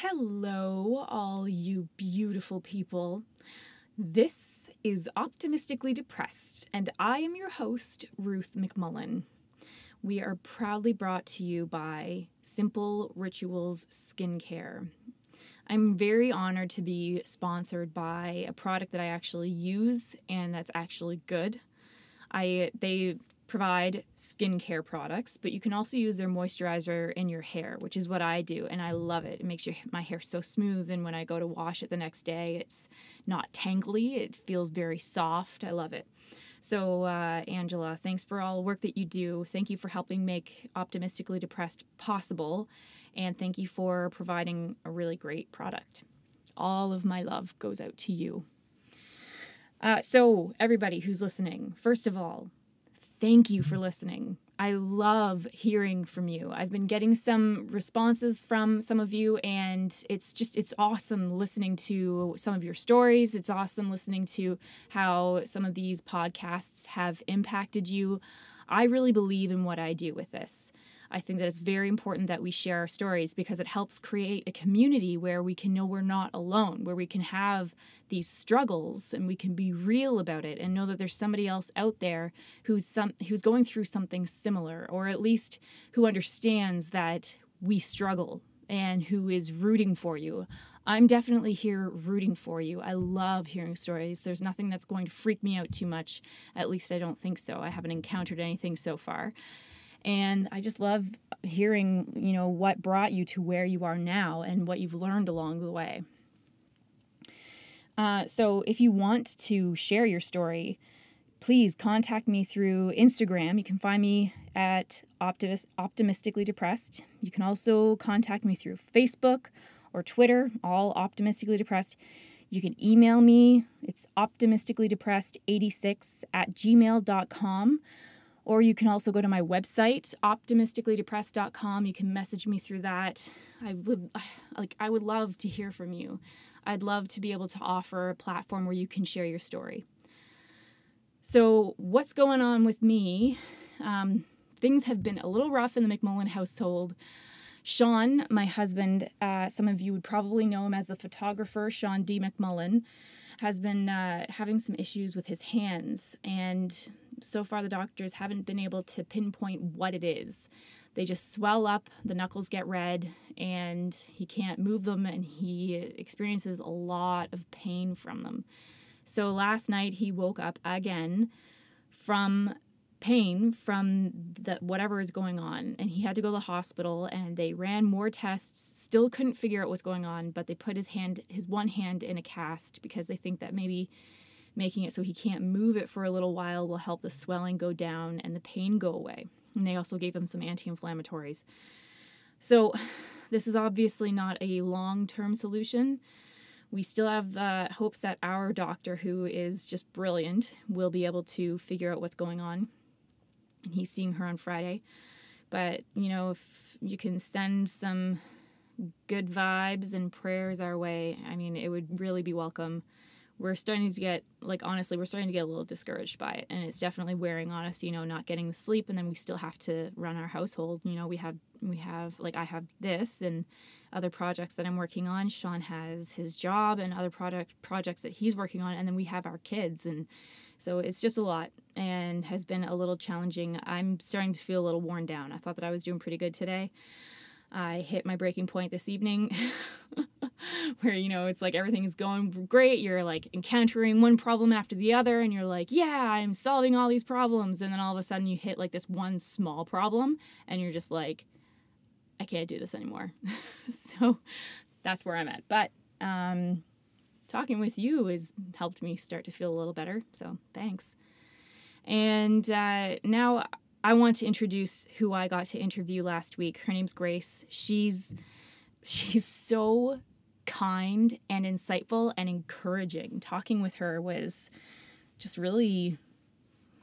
Hello, all you beautiful people. This is Optimistically Depressed, and I am your host, Ruth McMullen. We are proudly brought to you by Simple Rituals Skincare. I'm very honored to be sponsored by a product that I actually use and that's actually good. They provide skincare products, but you can also use their moisturizer in your hair, which is what I do, and I love it. It makes my hair so smooth, and when I go to wash it the next day, it's not tangly. It feels very soft. I love it. So, Angela, thanks for all the work that you do. Thank you for helping make Optimistically Depressed possible, and thank you for providing a really great product. All of my love goes out to you. So, everybody who's listening, first of all, thank you for listening. I love hearing from you. I've been getting some responses from some of you, and it's awesome listening to some of your stories. It's awesome listening to how some of these podcasts have impacted you. I really believe in what I do with this. I think that it's very important that we share our stories because it helps create a community where we can know we're not alone, where we can have these struggles and we can be real about it and know that there's somebody else out there who's going through something similar, or at least who understands that we struggle and who is rooting for you. I'm definitely here rooting for you. I love hearing stories. There's nothing that's going to freak me out too much. At least I don't think so. I haven't encountered anything so far. And I just love hearing, what brought you to where you are now and what you've learned along the way. So if you want to share your story, please contact me through Instagram. You can find me at Optimistically Depressed. You can also contact me through Facebook or Twitter, all Optimistically Depressed. You can email me. It's optimisticallydepressed86@gmail.com. Or you can also go to my website, optimisticallydepressed.com. You can message me through that. I would love to hear from you. I'd love to be able to offer a platform where you can share your story. So what's going on with me? Things have been a little rough in the McMullen household. Sean, my husband, some of you would probably know him as the photographer, Sean D. McMullen, has been having some issues with his hands, and so far the doctors haven't been able to pinpoint what it is. They just swell up, the knuckles get red, and he can't move them, and he experiences a lot of pain from them. So last night he woke up again from pain from whatever is going on, and he had to go to the hospital, and they ran more tests, still couldn't figure out what's going on, but they put his one hand in a cast because they think that maybe making it so he can't move it for a little while will help the swelling go down and the pain go away. And they also gave him some anti-inflammatories. So this is obviously not a long-term solution. We still have hopes that our doctor, who is just brilliant, will be able to figure out what's going on. And he's seeing her on Friday. But, if you can send some good vibes and prayers our way, it would really be welcome. We're starting to get, honestly, we're starting to get a little discouraged by it. And it's definitely wearing on us, not getting the sleep. And then we still have to run our household. We have I have this and other projects that I'm working on. Sean has his job and other projects that he's working on. And then we have our kids. And so it's just a lot and has been a little challenging. I'm starting to feel a little worn down. I thought that I was doing pretty good today. I hit my breaking point this evening where, it's like everything is going great. You're encountering one problem after the other and you're like, yeah, I'm solving all these problems. And then all of a sudden you hit this one small problem and you're just like, I can't do this anymore. So that's where I'm at. But talking with you has helped me start to feel a little better. So thanks. And now I want to introduce who I got to interview last week. Her name's Grace. She's so kind and insightful and encouraging. Talking with her was just really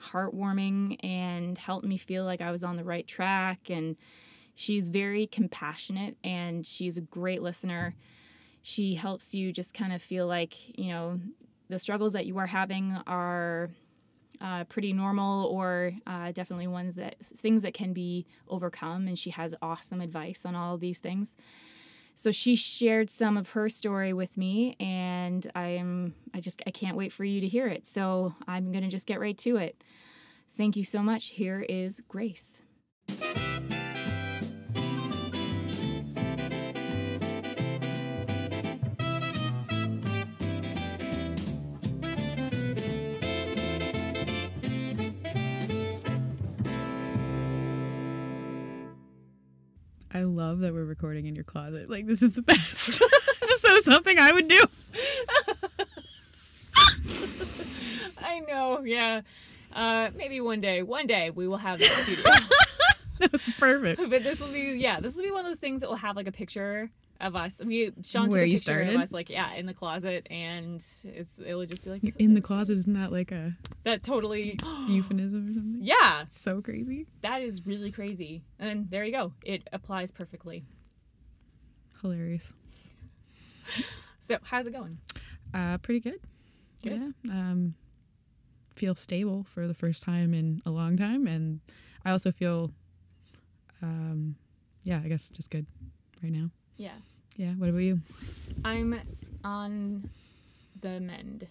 heartwarming and helped me feel like I was on the right track. And she's very compassionate and she's a great listener. She helps you just kind of feel like, the struggles that you are having are pretty normal or definitely things that can be overcome. And she has awesome advice on all of these things. So she shared some of her story with me, and I can't wait for you to hear it. So I'm going to just get right to it. Thank you so much. Here is Grace. I love that we're recording in your closet. Like, this is the best. This is so something I would do. I know, yeah. Maybe one day we will have that studio. That's perfect. But this will be one of those things that will have like a picture of us. Sean took Where a you picture started? of us, like, in the closet, and it'll just be like, You're in the closet, isn't that like a that totally euphemism or something? Yeah. So crazy. That is really crazy. And there you go. It applies perfectly. Hilarious. So, how's it going? Pretty good. Good. Yeah. Feel stable for the first time in a long time, and I also feel I guess just good right now. Yeah. Yeah. What about you? I'm on the mend.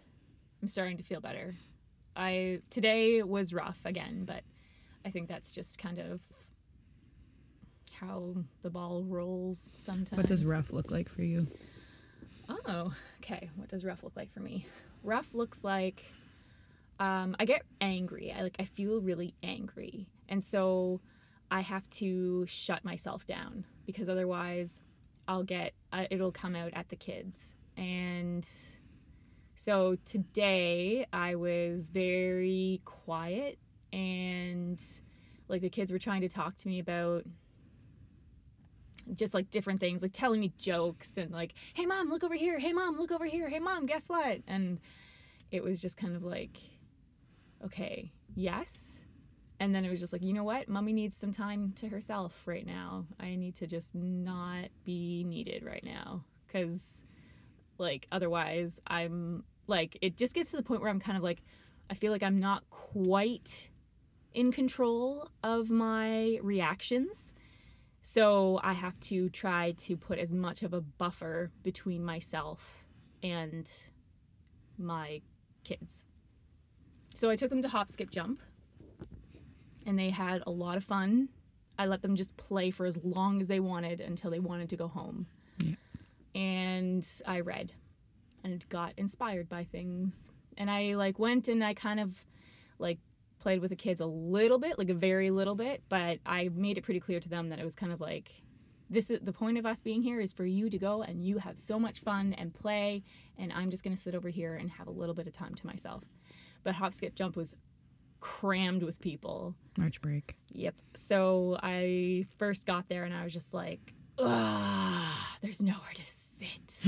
I'm starting to feel better. Today was rough again, but I think that's just kind of how the ball rolls sometimes. What does rough look like for you? Oh, okay. What does rough look like for me? Rough looks like I get angry. I feel really angry. And so I have to shut myself down because otherwise it'll come out at the kids. And so today I was very quiet, and like the kids were trying to talk to me about just like different things, like telling me jokes and like, hey mom, look over here. Hey mom, look over here. Hey mom, guess what? And it was just kind of like, okay, yes. And then it was just like, you know what? Mommy needs some time to herself right now. I need to just not be needed right now. Because, like, otherwise I'm, like, it just gets to the point where I'm kind of like, I feel like I'm not quite in control of my reactions. So I have to try to put as much of a buffer between myself and my kids. So I took them to hop, skip, jump. And they had a lot of fun. I let them just play for as long as they wanted until they wanted to go home. Yeah. And I read and got inspired by things. And I went and I kind of played with the kids a little bit, like a very little bit, but I made it pretty clear to them that it was kind of like, this is the point of us being here is for you to go and you have so much fun and play, and I'm just going to sit over here and have a little bit of time to myself. But hop, skip, jump was crammed with people. March break. Yep. So I first got there and I was just like, there's nowhere to sit.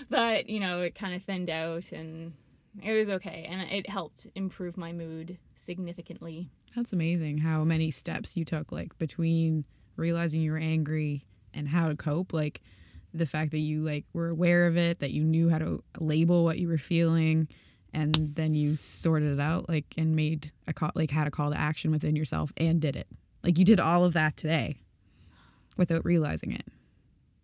But, it kind of thinned out and it was okay. And it helped improve my mood significantly. That's amazing how many steps you took, between realizing you were angry and how to cope. The fact that you, were aware of it, that you knew how to label what you were feeling, and then you sorted it out, and made a call, had a call to action within yourself and did it. You did all of that today without realizing it.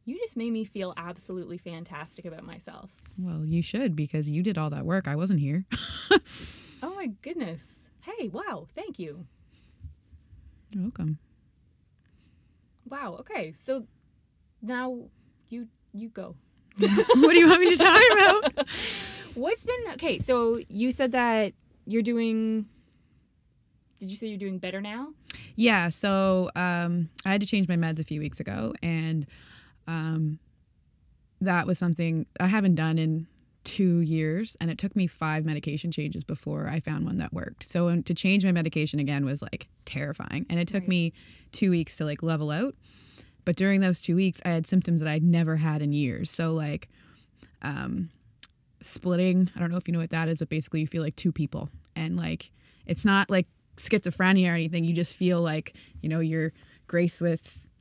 You just made me feel absolutely fantastic about myself. Well, you should, because you did all that work. I wasn't here. Oh my goodness. Hey, wow, thank you. You're welcome. Wow, okay, so now you go. What do you want me to talk about? Okay, so you said that did you say you're doing better now? Yeah, so I had to change my meds a few weeks ago, and that was something I haven't done in 2 years, and it took me 5 medication changes before I found one that worked. So to change my medication again was terrifying, and it took me 2 weeks to level out. But during those 2 weeks, I had symptoms that I'd never had in years. So splitting, I don't know if you know what that is, but basically you feel like two people, and it's not schizophrenia or anything. You just feel you're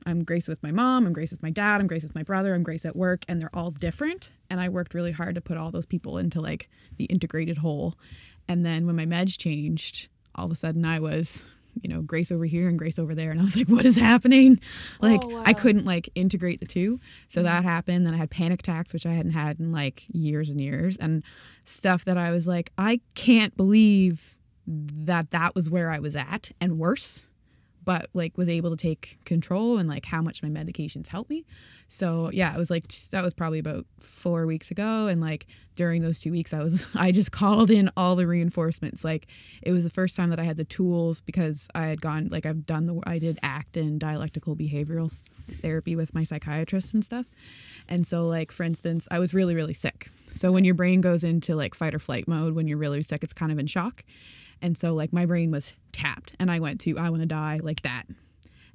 I'm Grace with my mom, I'm Grace with my dad, I'm Grace with my brother, I'm Grace at work, and they're all different. And I worked really hard to put all those people into the integrated whole. And then when my meds changed, all of a sudden I was Grace over here and Grace over there. And I was like, what is happening? Like, Oh, wow. I couldn't like integrate the two. So that happened. Then I had panic attacks, which I hadn't had in like years and years, and stuff that I was like, I can't believe that was where I was at and worse, but like was able to take control and like how much my medications helped me. So yeah, it was like, that was probably about 4 weeks ago. And like during those 2 weeks, I just called in all the reinforcements. Like it was the first time that I had the tools, because I had gone, like I did ACT and dialectical behavioral therapy with my psychiatrist and stuff. And so like, for instance, I was really, really sick. So when your brain goes into like fight or flight mode, when you're really sick, it's kind of in shock. And so like my brain was tapped and I went to, I want to die, like that.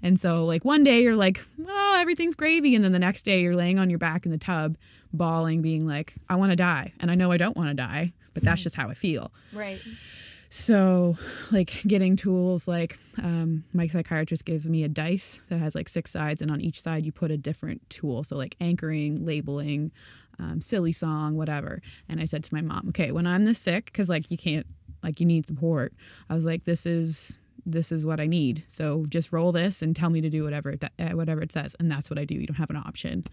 And so like one day you're like, oh, everything's gravy. And then the next day you're laying on your back in the tub, bawling, being like, I want to die. And I know I don't want to die, but that's just how I feel. Right. So like getting tools, like my psychiatrist gives me a dice that has like 6 sides, and on each side you put a different tool. So like anchoring, labeling, silly song, whatever. And I said to my mom, okay, when I'm this sick, because like you can't, like you need support. I was like, this is what I need. So just roll this and tell me to do whatever it says. And that's what I do. You don't have an option.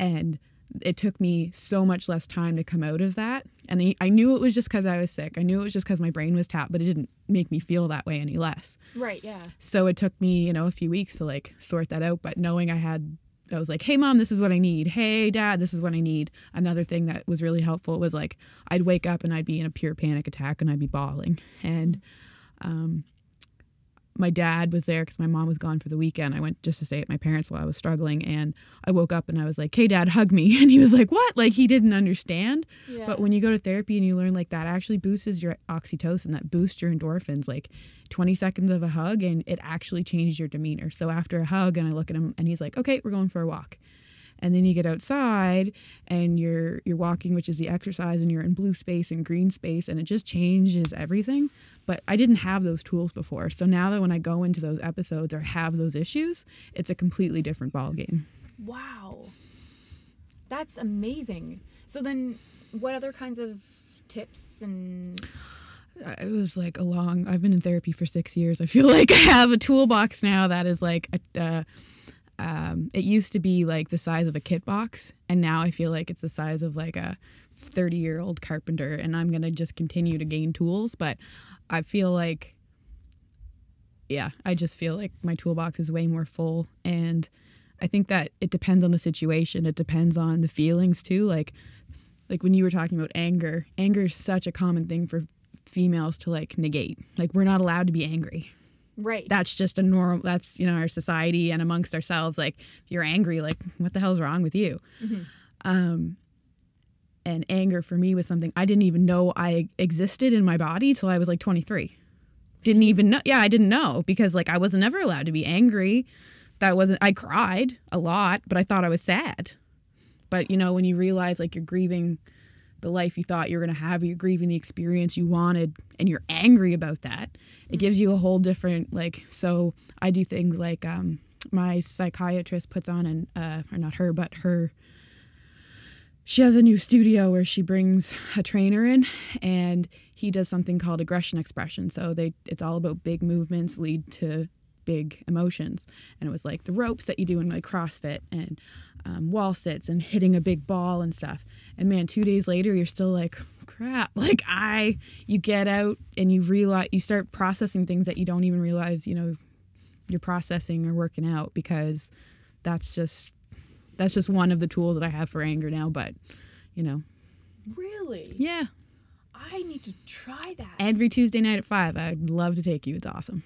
And it took me so much less time to come out of that. And I knew it was just because I was sick. I knew it was just because my brain was tapped, but it didn't make me feel that way any less. Right. Yeah. So it took me, a few weeks to like sort that out. But knowing I was like, hey mom, this is what I need. Hey dad, this is what I need. Another thing that was really helpful was like, I'd wake up and I'd be in a pure panic attack and I'd be bawling. And, my dad was there because my mom was gone for the weekend. I went just to stay at my parents' while I was struggling. And I woke up and I was like, hey, dad, hug me. And he was like, what? Like he didn't understand. Yeah. But when you go to therapy and you learn like that actually boosts your oxytocin, that boosts your endorphins, like 20 seconds of a hug, and it actually changes your demeanor. So after a hug, and I look at him and he's like, okay, we're going for a walk. And then you get outside and you're walking, which is the exercise, and you're in blue space and green space, and it just changes everything. But I didn't have those tools before. So now that when I go into those episodes or have those issues, it's a completely different ballgame. Wow. That's amazing. So then what other kinds of tips and... It was like I've been in therapy for 6 years. I feel like I have a toolbox now that is like, it used to be like the size of a kit box. And now I feel like it's the size of like a 30-year-old carpenter. And I'm going to just continue to gain tools. But I feel like, I just feel like my toolbox is way more full. And I think that it depends on the situation. It depends on the feelings too. Like when you were talking about anger is such a common thing for females to like negate. Like we're not allowed to be angry. Right. That's just a normal, that's, our society and amongst ourselves. Like if you're angry, like what the hell's wrong with you? Mm-hmm. And anger for me was something I didn't even know I existed in my body till I was like 23. Didn't even know. Yeah, I didn't know because like I wasn't ever allowed to be angry. I cried a lot, but I thought I was sad. But when you realize like you're grieving the life you thought you were going to have, you're grieving the experience you wanted, and you're angry about that, it gives you a whole different, like, so I do things like my psychiatrist puts on or not her, but she has a new studio where she brings a trainer in, and he does something called aggression expression. So it's all about big movements lead to big emotions. And it was like the ropes that you do in like CrossFit and wall sits and hitting a big ball and stuff. And man, 2 days later, you're still like, crap. Like you get out and you start processing things that you don't even realize, you're processing or working out, because that's just one of the tools that I have for anger now. But, Really? Yeah. I need to try that. Every Tuesday night at 5, I'd love to take you. It's awesome.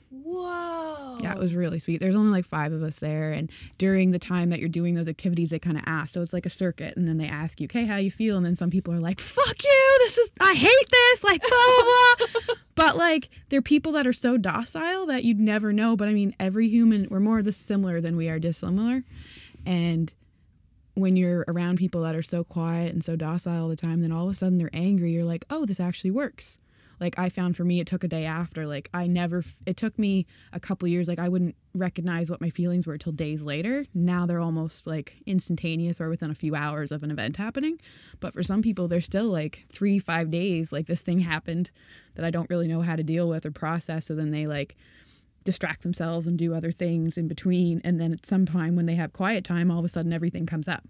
Whoa. Yeah, it was really sweet. There's only like 5 of us there. And during the time that you're doing those activities, they kind of ask. So it's like a circuit. And then they ask you, okay, how you feel? And then some people are like, fuck you. I hate this. Like, blah, blah, blah. But like, there are people that are so docile that you'd never know. But I mean, every human, we're more similar than we are dissimilar. And when you're around people that are so quiet and so docile all the time, then all of a sudden they're angry. You're like, oh, this actually works. Like I found for me, it took a day after. Like it took me a couple years. Like I wouldn't recognize what my feelings were till days later. Now they're almost like instantaneous or within a few hours of an event happening. But for some people, they're still like 3-5 days. Like this thing happened that I don't really know how to deal with or process. So then they like distract themselves and do other things in between. And then at some time when they have quiet time, all of a sudden everything comes up.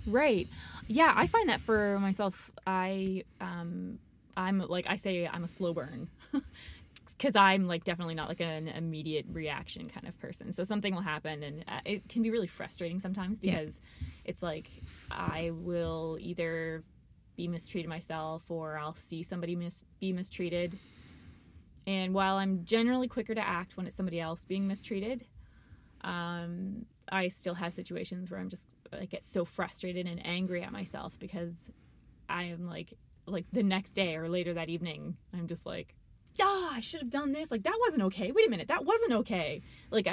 Right. Yeah, I find that for myself, I'm like, I say I'm a slow burn. Because I'm like definitely not like an immediate reaction kind of person. So something will happen, and it can be really frustrating sometimes because it's like I will either be mistreated myself or I'll see somebody be mistreated. And while I'm generally quicker to act when it's somebody else being mistreated, I still have situations where I get so frustrated and angry at myself because I am like the next day or later that evening, I'm just like, I should have done this. Like, that wasn't okay. Wait a minute, that wasn't okay. Like,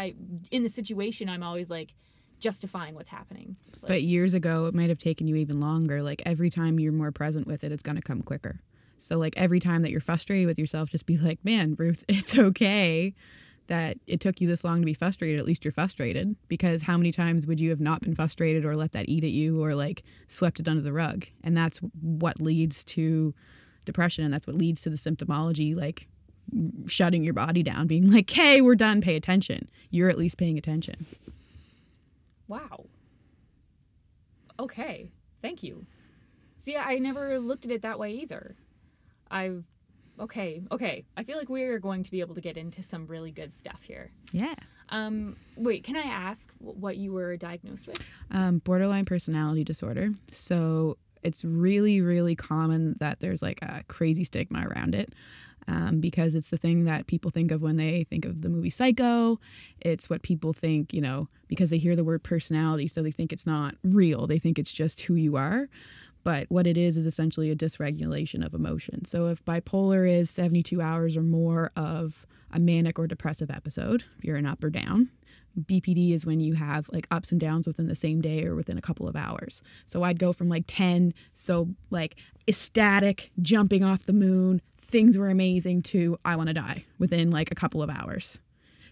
in the situation, I'm always like justifying what's happening. Like, but years ago, it might have taken you even longer. Like, every time you're more present with it, it's going to come quicker. So, like, every time that you're frustrated with yourself, just be like, man, Ruth, it's okay that it took you this long to be frustrated. At least you're frustrated, because how many times would you have not been frustrated or let that eat at you or like swept it under the rug? And that's what leads to depression, and that's what leads to the symptomology, like shutting your body down, being like, hey, we're done, pay attention. You're at least paying attention. Wow. Okay, thank you. See, I never looked at it that way either. Okay. I feel like we're going to be able to get into some really good stuff here. Yeah. Wait, can I ask what you were diagnosed with? Borderline personality disorder. So it's really, really common that there's like a crazy stigma around it. Because it's the thing that people think of when they think of the movie Psycho. It's what people think, because they hear the word personality, so they think it's not real. They think it's just who you are. But what it is essentially a dysregulation of emotion. So if bipolar is 72 hours or more of a manic or depressive episode, if you're an up or down, BPD is when you have like ups and downs within the same day or within a couple of hours. So I'd go from like 10, so like ecstatic, jumping off the moon, things were amazing, to I want to die within like a couple of hours.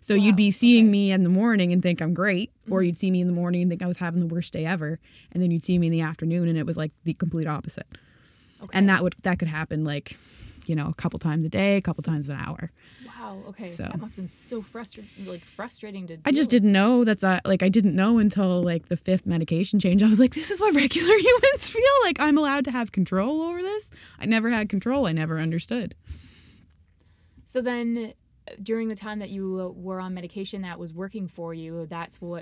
So you'd be seeing me in the morning and think I'm great, or you'd see me in the morning and think I was having the worst day ever, and then you'd see me in the afternoon and it was like the complete opposite. Okay. And that could happen like, a couple times a day, a couple times an hour. Wow. Okay. So that must have been so frustrating to. I just didn't know I didn't know until like the 5th medication change. I was like, this is what regular humans feel like. I'm allowed to have control over this. I never had control. I never understood. So then, during the time that you were on medication that was working for you,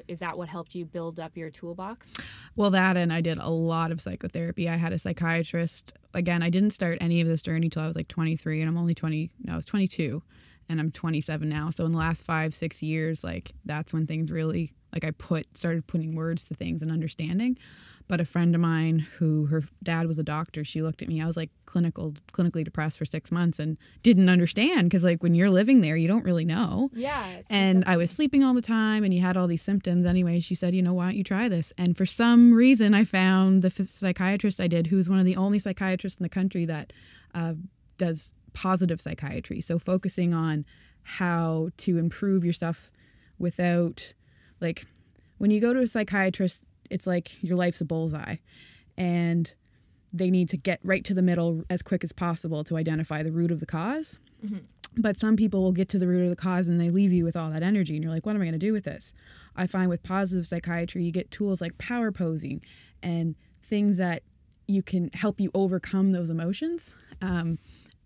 is that what helped you build up your toolbox? Well, that, and I did a lot of psychotherapy. I had a psychiatrist. Again, I didn't start any of this journey till I was like 23, and I was 22, and I'm 27 now. So in the last 5-6 years, like that's when things really, like I started putting words to things and understanding. But a friend of mine who her dad was a doctor, she looked at me. I was like clinically depressed for 6 months and didn't understand, because like when you're living there, you don't really know. Yeah. And I was sleeping all the time and you had all these symptoms. Anyway, she said, why don't you try this? And for some reason, I found the psychiatrist I did, who's one of the only psychiatrists in the country that does positive psychiatry. So focusing on how to improve your stuff without, like, when you go to a psychiatrist, it's like your life's a bullseye, and they need to get right to the middle as quick as possible to identify the root of the cause. Mm-hmm. But some people will get to the root of the cause and they leave you with all that energy, and you're like, what am I going to do with this? I find with positive psychiatry, you get tools like power posing and things that you can help you overcome those emotions.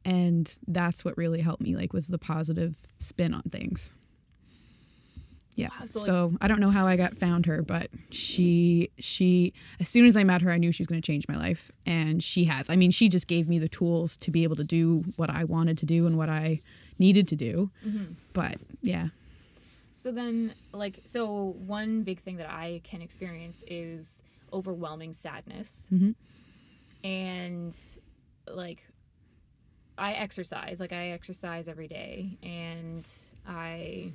And that's what really helped me, was the positive spin on things. Yeah. Wow, so I don't know how I found her, but she as soon as I met her, I knew she was going to change my life. And she has. I mean, she just gave me the tools to be able to do what I wanted to do and what I needed to do. Mm-hmm. But yeah. So then, so one big thing that I can experience is overwhelming sadness. Mm-hmm. And I exercise. I exercise every day, and I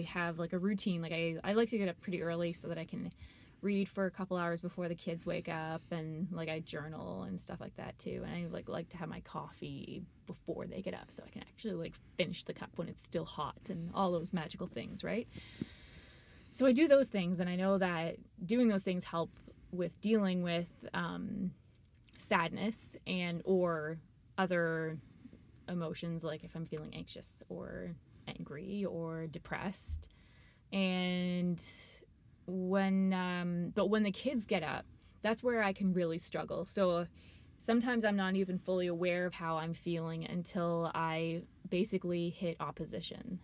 have a routine. I like to get up pretty early so that I can read for a couple hours before the kids wake up, and I journal and stuff like that too. And I like to have my coffee before they get up so I can actually finish the cup when it's still hot and all those magical things, right? So I do those things, and I know that doing those things help with dealing with sadness and or other emotions, like if I'm feeling anxious or angry or depressed. And when the kids get up, that's where I can really struggle. So sometimes I'm not even fully aware of how I'm feeling until I basically hit opposition.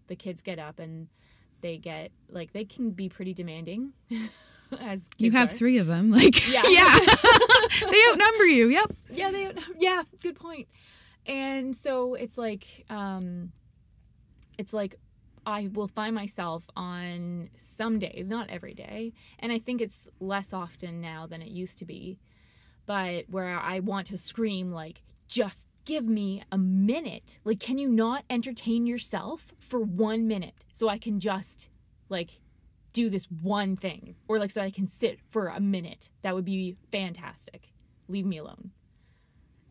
The kids get up and they get, like, they can be pretty demanding. As You have are. 3 of them. Like, yeah. They outnumber you. Yep. Yeah, good point. And so it's like I will find myself on some days, not every day, and I think it's less often now than it used to be, but where I want to scream, like, just give me a minute. Like, can you not entertain yourself for 1 minute so I can just, like, do this one thing? Or, like, so I can sit for a minute. That would be fantastic. Leave me alone.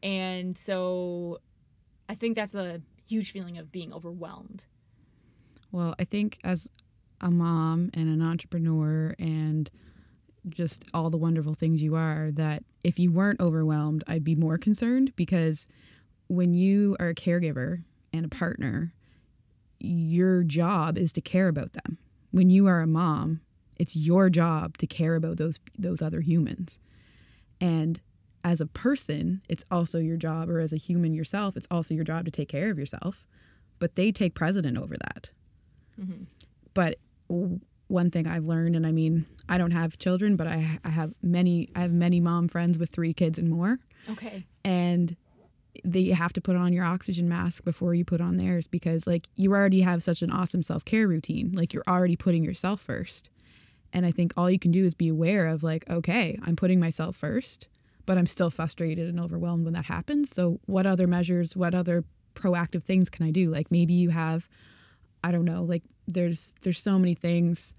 And so I think that's a huge feeling of being overwhelmed. Well, I think as a mom and an entrepreneur and just all the wonderful things you are, that if you weren't overwhelmed, I'd be more concerned, because when you are a caregiver and a partner, your job is to care about them. When you are a mom, it's your job to care about those other humans. And as a person, it's also your job, or as a human yourself, it's also your job to take care of yourself. But they take precedent over that. Mm-hmm. But one thing I've learned, and I mean, I don't have children, but I have many mom friends with 3 kids and more. Okay. And they have to put on your oxygen mask before you put on theirs, because, like, you already have such an awesome self-care routine. Like, you're already putting yourself first. And I think all you can do is be aware of, like, okay, I'm putting myself first, but I'm still frustrated and overwhelmed when that happens. So what other measures, what other proactive things can I do? Like, maybe you have, I don't know, like, there's so many things,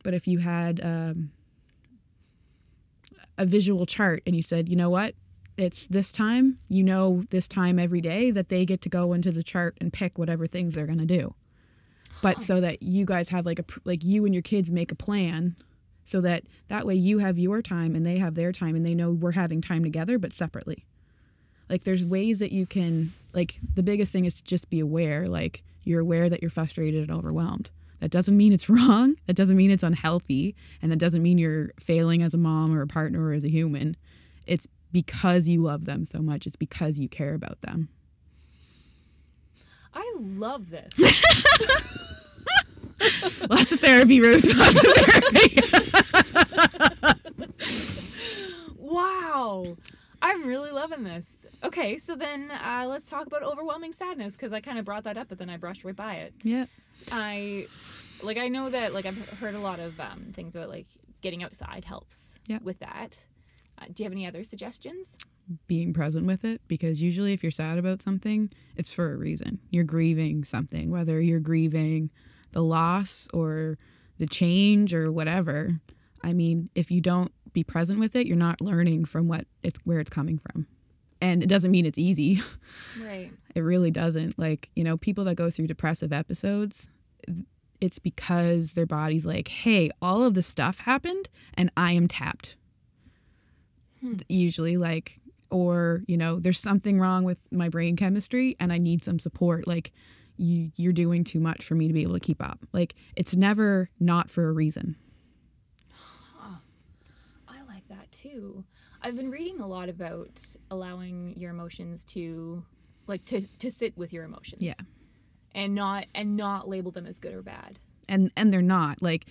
but if you had a visual chart and you said, you know what, it's this time, this time every day that they get to go into the chart and pick whatever things they're going to do. But so that you guys have like you and your kids make a plan, so that way you have your time and they have their time, and they know we're having time together, but separately. Like, there's ways that you can, like, the biggest thing is to just be aware. Like, you're aware that you're frustrated and overwhelmed. That doesn't mean it's wrong. That doesn't mean it's unhealthy. And that doesn't mean you're failing as a mom or a partner or as a human. It's because you love them so much. It's because you care about them. I love this. Lots of therapy, Ruth. Lots of therapy. Wow. I'm really loving this. Okay, so then let's talk about overwhelming sadness, because I kind of brought that up, but then I brushed right by it. Yeah. I know that, like, I've heard a lot of things about, like, getting outside helps with that. Do you have any other suggestions? Being present with it, because usually if you're sad about something, it's for a reason. You're grieving something, whether you're grieving the loss or the change or whatever. I mean, if you don't be present with it, you're not learning from where it's coming from. And it doesn't mean it's easy. Right. It really doesn't. Like, people that go through depressive episodes, it's because their body's like, hey, all of this stuff happened and I am tapped. Usually, like, or, there's something wrong with my brain chemistry and I need some support. Like, you're doing too much for me to be able to keep up. Like, it's never not for a reason. I like that too. I've been reading a lot about allowing your emotions to, like, to sit with your emotions. Yeah. And not label them as good or bad. And they're not. Like,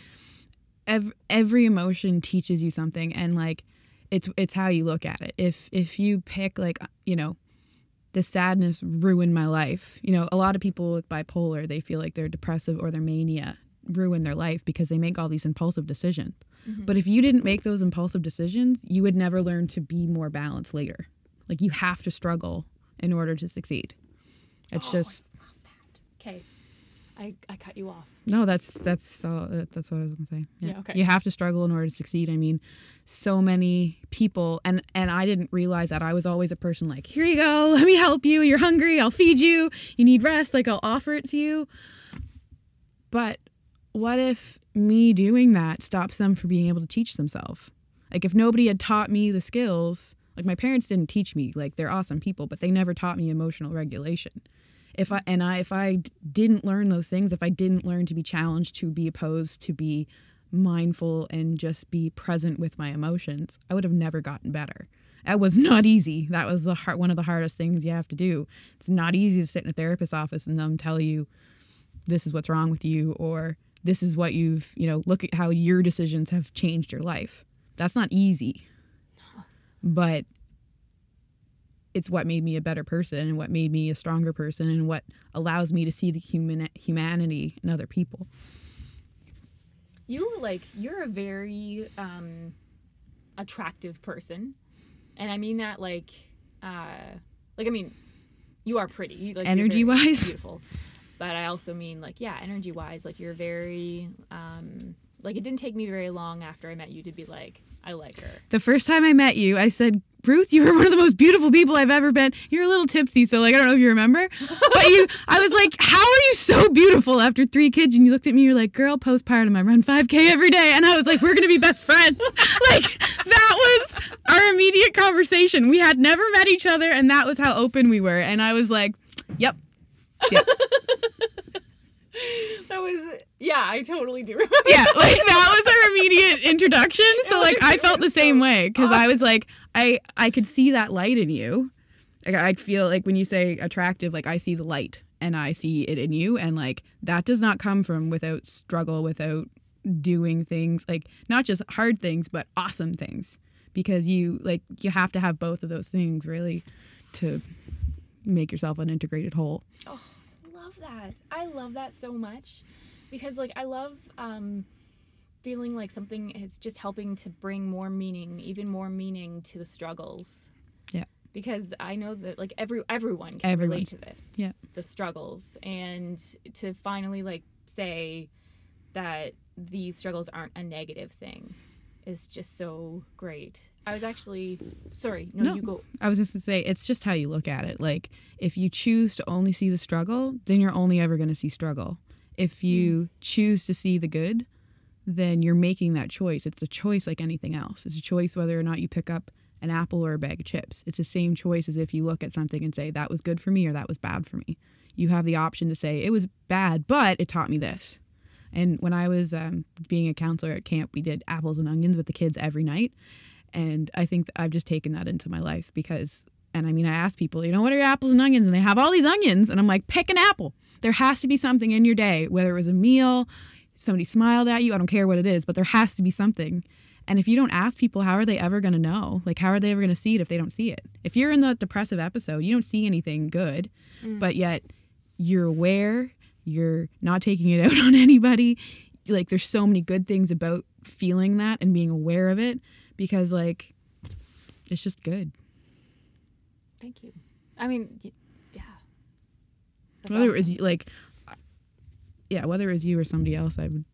every emotion teaches you something, and, like, it's how you look at it. If you pick, like, the sadness ruined my life. A lot of people with bipolar, they feel like their depressive or their mania ruin their life because they make all these impulsive decisions. Mm-hmm. But if you didn't make those impulsive decisions, you would never learn to be more balanced later. Like, you have to struggle in order to succeed. It's just. I love that. Okay. I cut you off. No, that's what I was going to say. Yeah, okay. You have to struggle in order to succeed. I mean, so many people, and I didn't realize that. I was always a person like, here you go, let me help you. You're hungry, I'll feed you. You need rest, like, I'll offer it to you. But what if me doing that stops them from being able to teach themselves? Like, if nobody had taught me the skills, like, my parents didn't teach me, like, they're awesome people, but they never taught me emotional regulation. If I didn't learn those things, if I didn't learn to be challenged, to be opposed, to be mindful and just be present with my emotions, I would have never gotten better. That was not easy. That was one of the hardest things you have to do. It's not easy to sit in a therapist's office and them tell you this is what's wrong with you, or this is what you've, look at how your decisions have changed your life. That's not easy. But it's what made me a better person and what made me a stronger person and what allows me to see the humanity in other people. You're a very attractive person. And I mean that you are pretty. Energy-wise? Beautiful. But I also mean energy-wise, you're very, it didn't take me very long after I met you to be like, I like her. The first time I met you, I said, Ruth, you were one of the most beautiful people I've ever been. You're a little tipsy, so I don't know if you remember. But I was like, how are you so beautiful after 3 kids? And you looked at me, you're like, girl, postpartum, I run 5K every day. And I was like, we're going to be best friends. That was our immediate conversation. We had never met each other, and that was how open we were. And I was like, yep. I totally do remember. Yeah, that was our immediate introduction. So I felt the same way because I was like, I could see that light in you. I feel like when you say attractive, I see the light and I see it in you, and that does not come from without struggle, without doing things not just hard things but awesome things, because you have to have both of those things really to make yourself an integrated whole. Oh, I love that so much, because I love feeling like something is just helping to bring more meaning, even more meaning to the struggles. Yeah. Because I know that everyone can relate to this. Yeah. The struggles, and to finally say that these struggles aren't a negative thing is just so great. I was actually sorry. No, you go. I was just going to say, it's just how you look at it. If you choose to only see the struggle, then you're only ever going to see struggle. If you choose to see the good, then you're making that choice. It's a choice like anything else. It's a choice whether or not you pick up an apple or a bag of chips. It's the same choice as if you look at something and say, that was good for me or that was bad for me. You have the option to say, it was bad, but it taught me this. And when I was being a counselor at camp, we did apples and onions with the kids every night. And I think I've just taken that into my life I ask people, what are your apples and onions? And they have all these onions. And I'm like, pick an apple. There has to be something in your day, whether it was a meal, somebody smiled at you, I don't care what it is, but there has to be something. And if you don't ask people, how are they ever going to know? How are they ever going to see it if they don't see it? If you're in the depressive episode, you don't see anything good, but yet you're aware, you're not taking it out on anybody. There's so many good things about feeling that and being aware of it, because it's just good. Thank you. I mean, yeah. Whether awesome. It was whether it was you or somebody else, I would,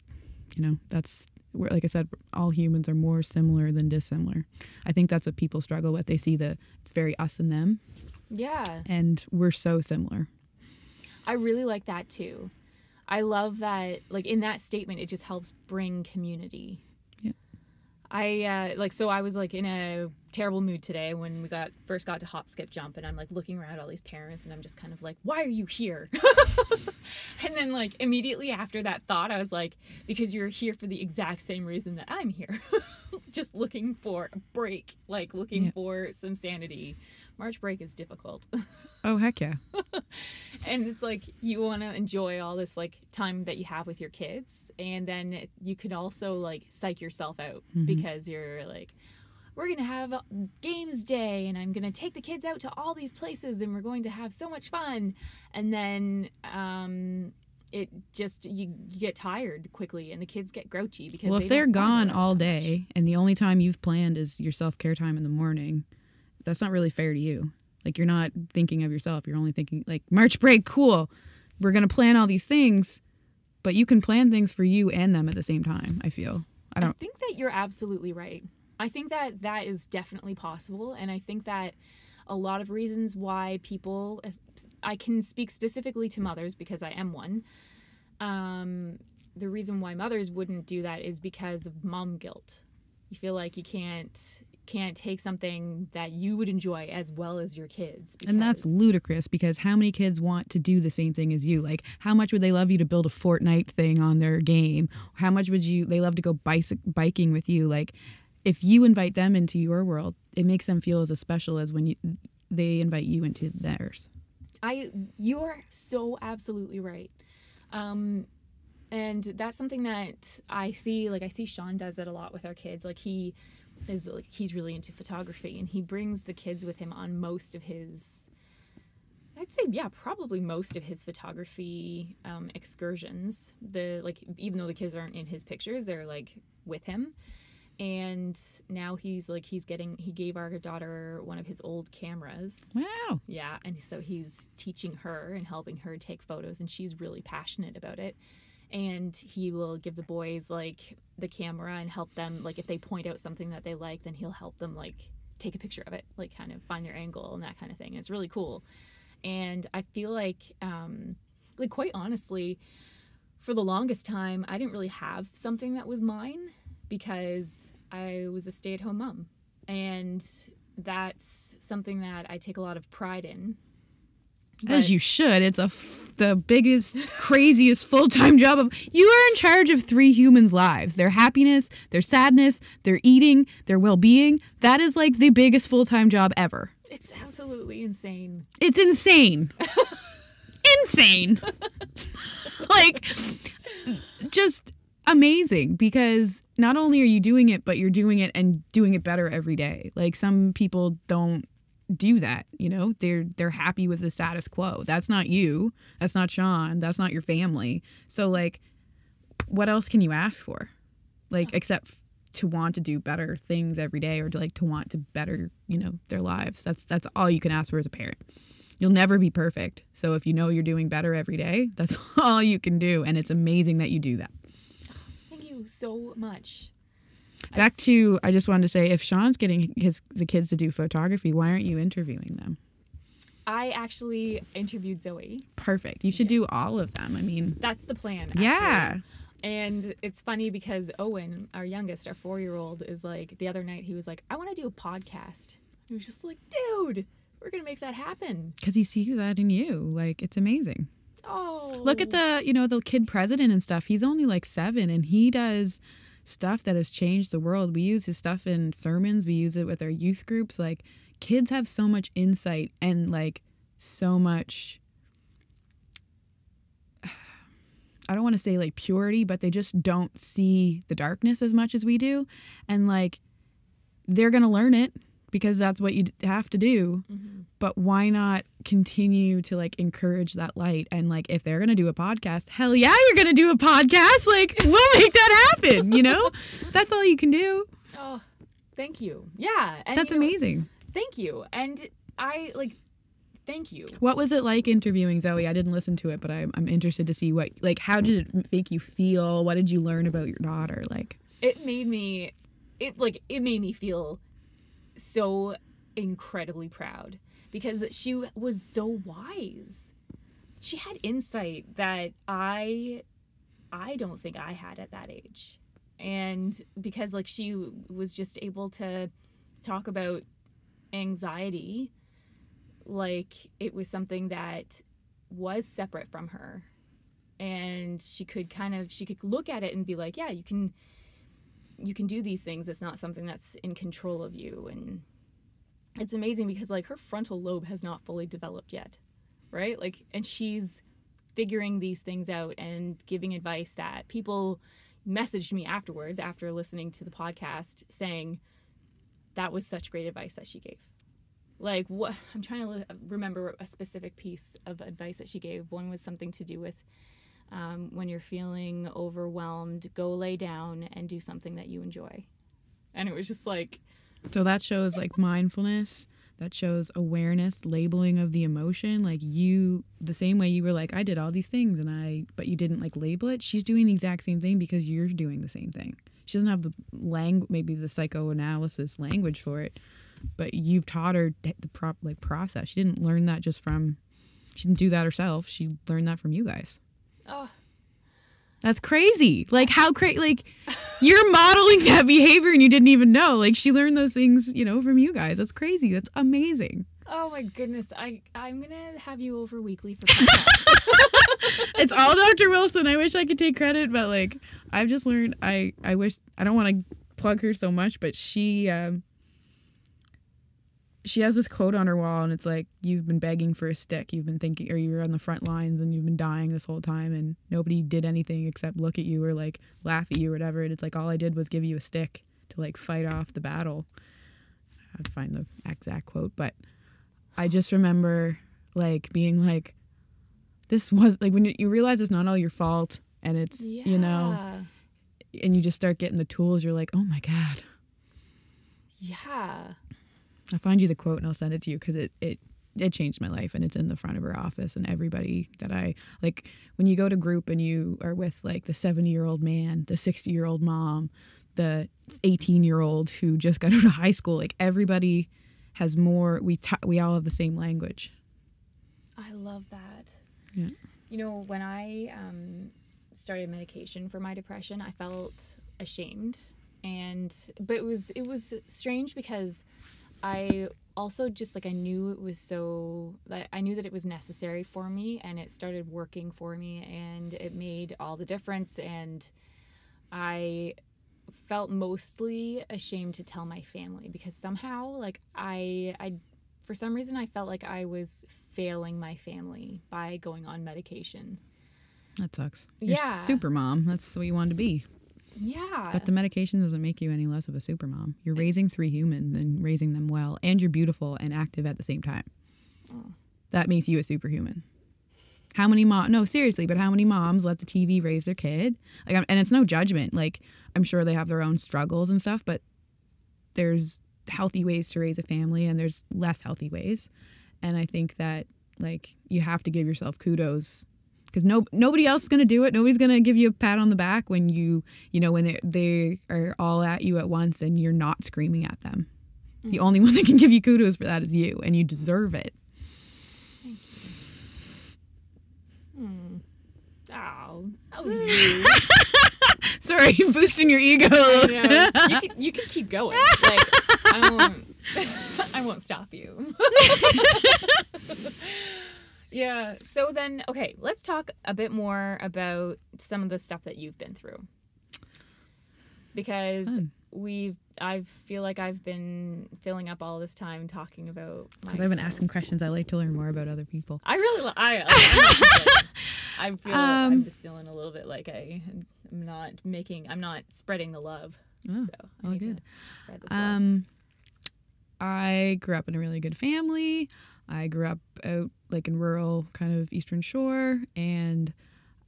that's where, like I said, all humans are more similar than dissimilar. I think that's what people struggle with. They see it's very us and them. Yeah. And we're so similar. I really like that too. I love that, in that statement, it just helps bring community. I was in a terrible mood today when we first got to Hop, Skip, Jump, and I'm looking around at all these parents, and I'm just kind of why are you here? And then immediately after that thought, I was because you're here for the exact same reason that I'm here. Just looking for a break, looking for some sanity. March break is difficult. Oh, heck yeah. And it's you want to enjoy all this time that you have with your kids, and then you can also psych yourself out because you're we're going to have games day, and I'm going to take the kids out to all these places, and we're going to have so much fun. And then it just, you get tired quickly, and the kids get grouchy because if they're gone all day and the only time you've planned is your self-care time in the morning, that's not really fair to you. You're not thinking of yourself. You're only thinking March break, cool. We're going to plan all these things, but you can plan things for you and them at the same time, I feel. I think that you're absolutely right. I think that is definitely possible. And I think that a lot of reasons why people, I can speak specifically to mothers because I am one. The reason why mothers wouldn't do that is because of mom guilt. You feel like you can't, can't take something that you would enjoy as well as your kids. And that's ludicrous, because how many kids want to do the same thing as you? Like, how much would they love you to build a Fortnite thing on their game? How much would they love to go biking with you? Like, if you invite them into your world, it makes them feel as special as when they invite you into theirs. You're so absolutely right. And that's something that I see, like I see Sean does it a lot with our kids. Like he's really into photography, and he brings the kids with him on most of his, I'd say, yeah, probably most of his photography excursions. Even though the kids aren't in his pictures, they're like with him. And now he gave our daughter one of his old cameras. Wow. Yeah. And so he's teaching her and helping her take photos, and she's really passionate about it. And he will give the boys like the camera and help them, like if they point out something that they like, then he'll help them like take a picture of it, like kind of find their angle and that kind of thing. And it's really cool. And I feel like quite honestly, for the longest time, I didn't really have something that was mine, because I was a stay-at-home mom. And that's something that I take a lot of pride in. As you should. It's the biggest, craziest full-time job. You are in charge of 3 humans' lives. Their happiness, their sadness, their eating, their well-being. That is like the biggest full-time job ever. It's absolutely insane. It's insane. Insane. Like, just amazing, because not only are you doing it, but you're doing it and doing it better every day. Like, some people don't do that, you know. They're happy with the status quo. That's not you. That's not Sean. That's not your family. So like, what else can you ask for? Like, except to want to do better things every day, or to want to better, you know, their lives. That's all you can ask for as a parent. You'll never be perfect. So if you know you're doing better every day, that's all you can do. And it's amazing that you do that. Thank you so much. Back to, I just wanted to say, if Sean's getting the kids to do photography, why aren't you interviewing them? I actually interviewed Zoe. Perfect. You should do all of them. I mean, that's the plan. Actually. Yeah. And it's funny because Owen, our youngest, our 4-year-old, is like, the other night he was like, I want to do a podcast. He was just like, dude, we're going to make that happen. Because he sees that in you. Like, it's amazing. Oh. Look at the kid president and stuff. He's only like 7, and he does stuff that has changed the world. We use his stuff in sermons. We use it with our youth groups. Like, kids have so much insight and like so much, I don't want to say like purity, but they just don't see the darkness as much as we do. And like, they're going to learn it because that's what you have to do. Mm-hmm. But why not continue to like encourage that light? And like, if they're going to do a podcast, hell yeah, you're going to do a podcast. Like, we'll make that happen, you know? That's all you can do. Oh, thank you. Yeah. And that's amazing. Thank you. And thank you. What was it like interviewing Zoe? I didn't listen to it, but I'm interested to see how did it make you feel? What did you learn about your daughter? Like, it made me feel so incredibly proud, because she was so wise. She had insight that I don't think I had at that age. And because like she was just able to talk about anxiety like it was something that was separate from her, and she could look at it and be like, yeah, you can do these things. It's not something that's in control of you. And it's amazing because like her frontal lobe has not fully developed yet, right? Like, and she's figuring these things out and giving advice that people messaged me afterwards after listening to the podcast saying that was such great advice that she gave. Like, what I'm trying to remember a specific piece of advice that she gave. One was something to do with when you're feeling overwhelmed, go lay down and do something that you enjoy. And it was just like... So that shows like mindfulness, that shows awareness, labeling of the emotion. Like you, the same way you were like, I did all these things but you didn't like label it. She's doing the exact same thing because you're doing the same thing. She doesn't have the maybe the psychoanalysis language for it, but you've taught her the process. She didn't learn that she didn't do that herself. She learned that from you guys. Oh, that's crazy. Like how crazy, like You're modeling that behavior and you didn't even know. Like, she learned those things, you know, from you guys. That's crazy. That's amazing. Oh my goodness. I'm gonna have you over weekly for podcasts. It's all Dr. Wilson. I wish I could take credit, but like, I've just learned, I wish, I don't want to plug her so much, but she has this quote on her wall, and it's like, you've been begging for a stick. You've been thinking, or you're on the front lines and you've been dying this whole time and nobody did anything except look at you or like laugh at you or whatever. And it's like, all I did was give you a stick to like fight off the battle. I'd find the exact quote, but I just remember like being like, this was like, when you realize it's not all your fault and it's, you know, and you just start getting the tools, you're like, oh my God. Yeah. I'll find you the quote and I'll send it to you because it changed my life, and it's in the front of her office, and everybody that I, like, when you go to group and you are with like the 70-year-old man, the 60-year-old mom, the 18-year-old who just got out of high school, like everybody has more, we all have the same language. I love that. Yeah. You know, when I started medication for my depression, I felt ashamed, but it was strange because I also just like, I knew it was so, like, I knew that it was necessary for me, and it started working for me, and it made all the difference. And I felt mostly ashamed to tell my family because somehow, like, I for some reason I felt like I was failing my family by going on medication. That sucks. You're super mom. That's what you wanted to be. Yeah. But the medication doesn't make you any less of a super mom. You're raising 3 humans and raising them well, and you're beautiful and active at the same time. Oh. That makes you a superhuman. How many no, seriously, but how many moms let the TV raise their kid? Like, and it's no judgment. Like, I'm sure they have their own struggles and stuff, but there's healthy ways to raise a family and there's less healthy ways. And I think that, like, you have to give yourself kudos because nobody else is going to do it. Nobody's going to give you a pat on the back when when they are all at you at once and you're not screaming at them. Mm-hmm. The only one that can give you kudos for that is you, and you deserve it. Thank you. Oh, how rude. Sorry, boosting your ego. You can keep going. Like, I won't stop you. Yeah. So then, okay, let's talk a bit more about some of the stuff that you've been through. Because I feel like I've been filling up all this time talking about because I've been asking questions. I like to learn more about other people. I really I'm just feeling a little bit like I'm not spreading the love. Oh, so I need good. to spread this love. I grew up in a really good family. I grew up out like in rural kind of Eastern Shore, and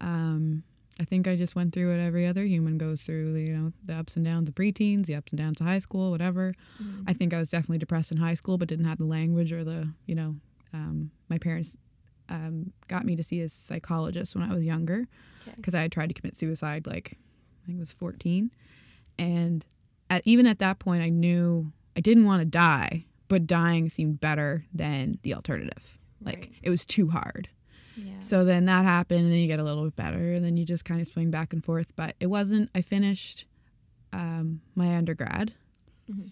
I think I just went through what every other human goes through, the ups and downs of preteens, the ups and downs of high school, whatever. Mm-hmm. I think I was definitely depressed in high school, but didn't have the language or my parents got me to see a psychologist when I was younger because I had tried to commit suicide, like, I think it was 14. And even at that point, I knew I didn't want to die, but dying seemed better than the alternative. Like, right. It was too hard. Yeah. So then that happened, and then you get a little bit better, and then you just kind of swing back and forth. But it wasn't, I finished my undergrad, mm-hmm.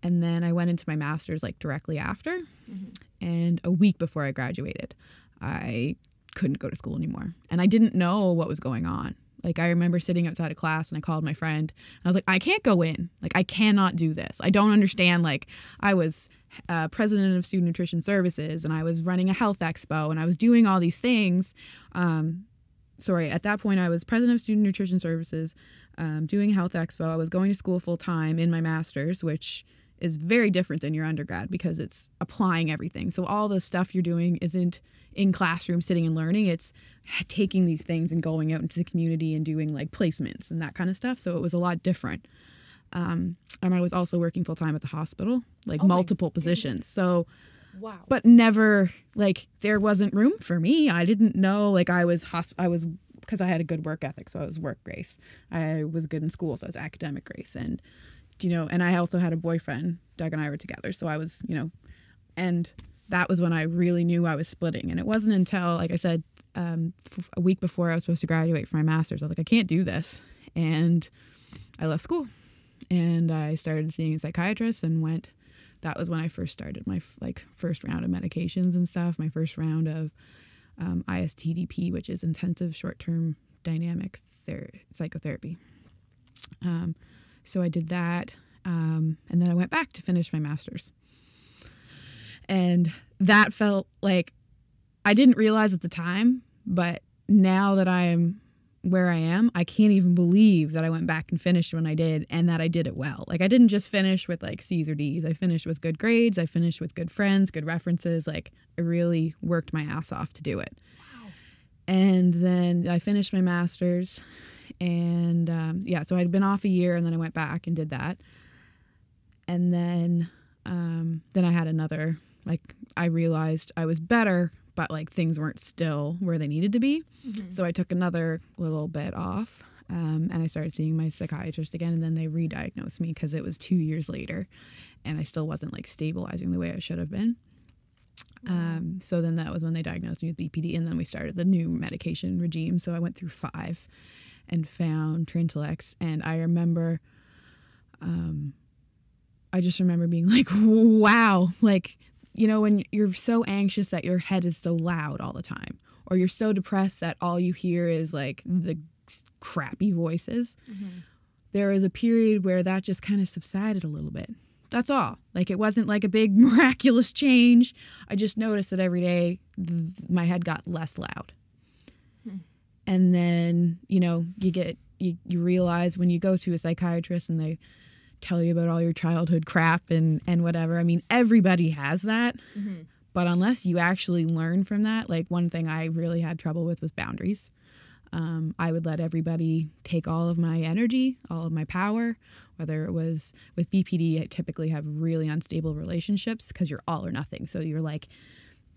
and then I went into my master's like directly after, mm-hmm. and a week before I graduated, I couldn't go to school anymore. And I didn't know what was going on. Like, I remember sitting outside of class, and I called my friend, and I was like, I can't go in. Like, I cannot do this. I don't understand. Like, I was president of Student Nutrition Services, and I was running a health expo, and I was doing all these things. At that point, I was president of Student Nutrition Services, doing a health expo. I was going to school full time in my master's, which is very different than your undergrad because it's applying everything. So all the stuff you're doing isn't in classroom sitting and learning. It's taking these things and going out into the community and doing like placements and that kind of stuff. So it was a lot different. And I was also working full time at the hospital, like multiple positions. So, wow. But never, like, there wasn't room for me. I didn't know, like, I was because I had a good work ethic. So I was work Grace. I was good in school. So I was academic Grace. And, and I also had a boyfriend. Doug and I were together. So I was, and that was when I really knew I was splitting. And it wasn't until, like I said, a week before I was supposed to graduate from my master's, I was like, I can't do this. And I left school and I started seeing a psychiatrist and went. That was when I first started my first round of medications and stuff. My first round of ISTDP, which is intensive short-term dynamic psychotherapy. So I did that, and then I went back to finish my master's. And that felt like, I didn't realize at the time, but now that I am where I am, I can't even believe that I went back and finished when I did, and that I did it well. Like, I didn't just finish with like C's or D's. I finished with good grades. I finished with good friends, good references. Like, I really worked my ass off to do it. Wow. And then I finished my master's, and so I'd been off a year, and then I went back and did that. And then I had another, like, I realized I was better, but like things weren't still where they needed to be. Mm-hmm. So I took another little bit off, and I started seeing my psychiatrist again, and then they re-diagnosed me because it was 2 years later and I still wasn't like stabilizing the way I should have been. So then that was when they diagnosed me with BPD, and then we started the new medication regime. So I went through 5 and found Trintellix, and I remember, I just remember being like, wow, like, you know, when you're so anxious that your head is so loud all the time, or you're so depressed that all you hear is like the crappy voices. Mm-hmm. There was a period where that just kind of subsided a little bit. That's all. Like, it wasn't like a big miraculous change. I just noticed that every day my head got less loud. Hmm. And then, you know, you realize when you go to a psychiatrist and they tell you about all your childhood crap and whatever. I mean, everybody has that. Mm-hmm. But unless you actually learn from that, like, one thing I really had trouble with was boundaries. I would let everybody take all of my energy, all of my power, whether it was with BPD. I typically have really unstable relationships because you're all or nothing. So you're like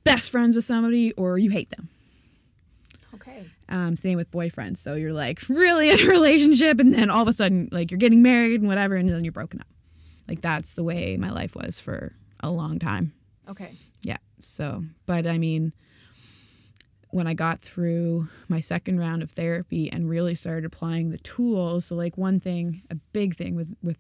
best friends with somebody or you hate them. Okay. Same with boyfriends. So you're like really in a relationship, and then all of a sudden, like, you're getting married and whatever, and then you're broken up. Like, that's the way my life was for a long time. Okay. Yeah. So, but I mean, when I got through my second round of therapy and really started applying the tools, so like one thing, a big thing was with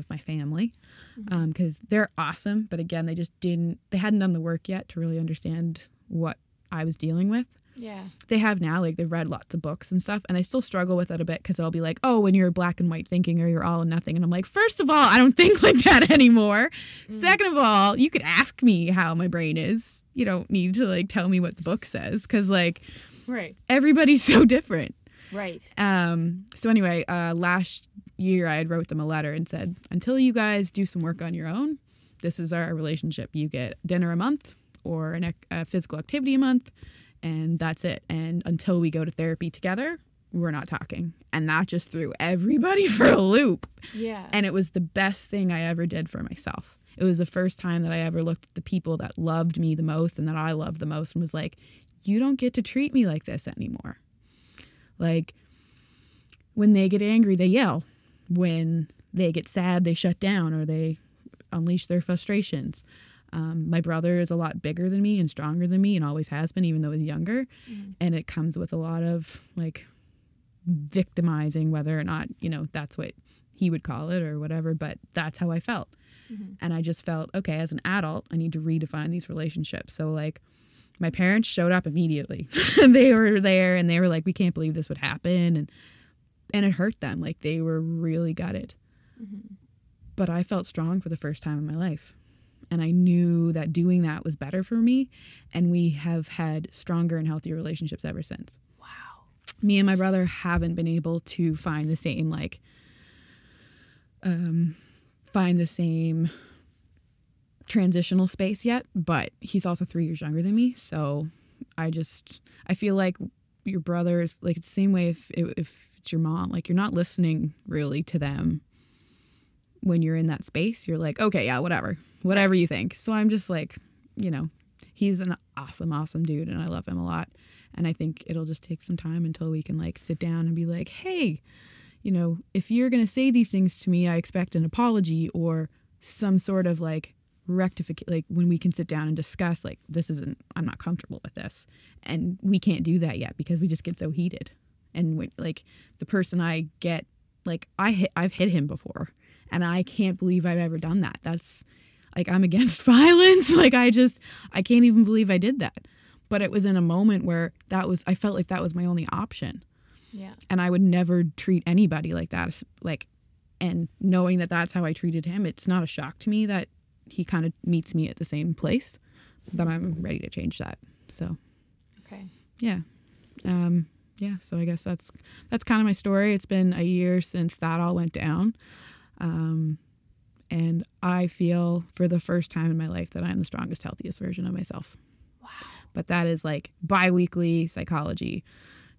my family, because they're awesome, but again, they hadn't done the work yet to really understand what I was dealing with. Yeah. They have now, like, they've read lots of books and stuff, and I still struggle with it a bit because I'll be like, oh, when you're black and white thinking or you're all and nothing, and I'm like, first of all, I don't think like that anymore. Second of all, you could ask me how my brain is. You don't need to like tell me what the book says, because like, right, everybody's so different. Right. So anyway, last year I had wrote them a letter and said, until you guys do some work on your own, this is our relationship. You get dinner a month or a physical activity a month, and that's it. And until we go to therapy together, we're not talking. And that just threw everybody for a loop. Yeah. And it was the best thing I ever did for myself. It was the first time that I ever looked at the people that loved me the most and that I loved the most and was like, you don't get to treat me like this anymore. Like, when they get angry, they yell. When they get sad, they shut down or they unleash their frustrations. My brother is a lot bigger than me and stronger than me and always has been, even though he's younger. Mm. And it comes with a lot of like victimizing, whether or not, you know, that's what he would call it or whatever. But that's how I felt. Mm-hmm. And I just felt, okay, as an adult, I need to redefine these relationships. So like, my parents showed up immediately. They were there and they were like, we can't believe this would happen. And it hurt them. Like, they were really gutted. Mm-hmm. But I felt strong for the first time in my life. And I knew that doing that was better for me. And we have had stronger and healthier relationships ever since. Wow. Me and my brother haven't been able to find the same, like, transitional space yet. But he's also 3 years younger than me. So I feel like your brother's, like, it's the same way if it's your mom. Like, you're not listening really to them when you're in that space. You're like, okay, yeah, whatever you think. So I'm just like, you know, he's an awesome dude and I love him a lot. And I think it'll just take some time until we can like sit down and be like, hey, you know, if you're going to say these things to me, I expect an apology or some sort of like rectification, like when we can sit down and discuss like, I'm not comfortable with this. And we can't do that yet because we just get so heated. And like the person I get like I've hit him before, and I can't believe I've ever done that. That's like, I'm against violence. Like, I can't even believe I did that. But it was in a moment where I felt like that was my only option. Yeah. And I would never treat anybody like that. Like, and knowing that that's how I treated him, it's not a shock to me that he kind of meets me at the same place, but I'm ready to change that. So, okay. Yeah. So I guess that's kind of my story. It's been a year since that all went down. And I feel for the first time in my life that I'm the strongest, healthiest version of myself. Wow. But that is like bi-weekly psychology,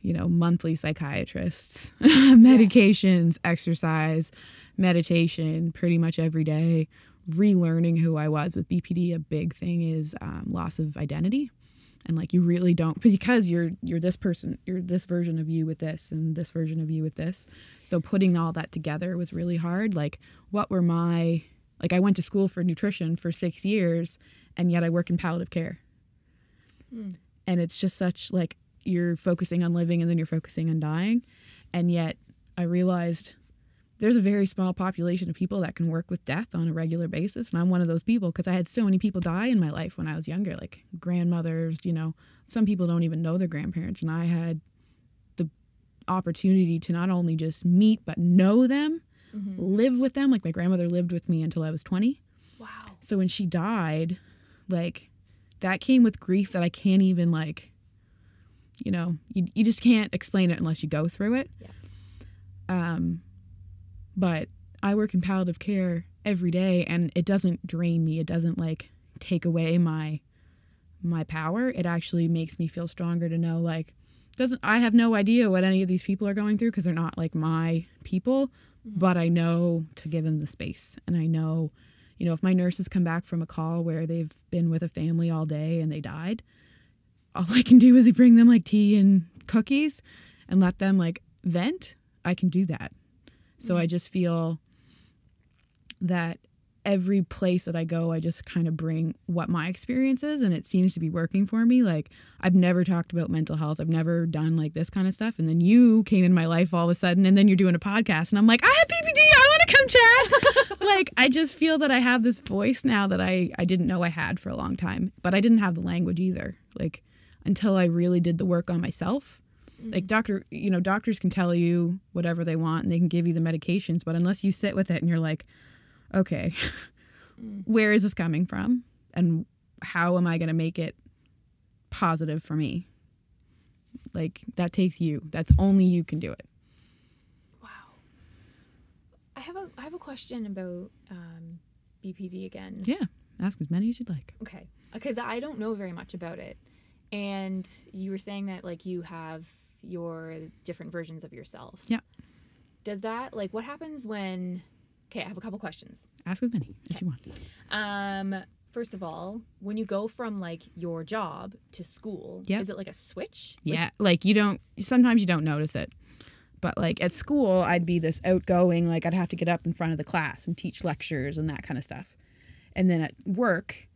monthly psychiatrists, medications, exercise, meditation, pretty much every day, relearning who I was. With BPD, a big thing is loss of identity. And like, you really don't, because you're this person, you're this version of you with this and this version of you with this. So putting all that together was really hard. Like, I went to school for nutrition for 6 years, and yet I work in palliative care. And it's just such, like, you're focusing on living and then you're focusing on dying. And yet I realized there's a very small population of people that can work with death on a regular basis. And I'm one of those people, because I had so many people die in my life when I was younger, like grandmothers, some people don't even know their grandparents. And I had the opportunity to not only just meet, but know them, live with them. Like, my grandmother lived with me until I was 20. Wow. So when she died, like, that came with grief that I can't even, like, you just can't explain it unless you go through it. Yeah. But I work in palliative care every day, and it doesn't drain me. It doesn't, like, take away my power. It actually makes me feel stronger to know, like, I have no idea what any of these people are going through, because they're not, like, my people, but I know to give them the space. And I know, if my nurses come back from a call where they've been with a family all day and they died, all I can do is bring them, like, tea and cookies and let them, like, vent. I can do that. So I just feel that every place that I go, I just kind of bring what my experience is, and it seems to be working for me. Like, I've never talked about mental health. I've never done, like, this kind of stuff. And then you came in my life all of a sudden, and then you're doing a podcast, and I'm like, I have PPD. I want to come chat. Like, I just feel that I have this voice now that I didn't know I had for a long time, but I didn't have the language either. Like, until I really did the work on myself. Like, doctors can tell you whatever they want, and they can give you the medications, but unless you sit with it and you're like, okay, where is this coming from? And how am I going to make it positive for me? Like, that takes you. That's only you can do it. Wow. I have a question about BPD again. Yeah. Ask as many as you'd like. Okay. Because I don't know very much about it. And you were saying that, like, you have your different versions of yourself. Yeah. Does that, like, what happens when... Okay, I have a couple questions. Ask as many as you want. First of all, when you go from, like, your job to school, is it like a switch? Yeah, like, sometimes you don't notice it. But, like, at school, I'd be this outgoing, like, I'd have to get up in front of the class and teach lectures and that kind of stuff. And then at work,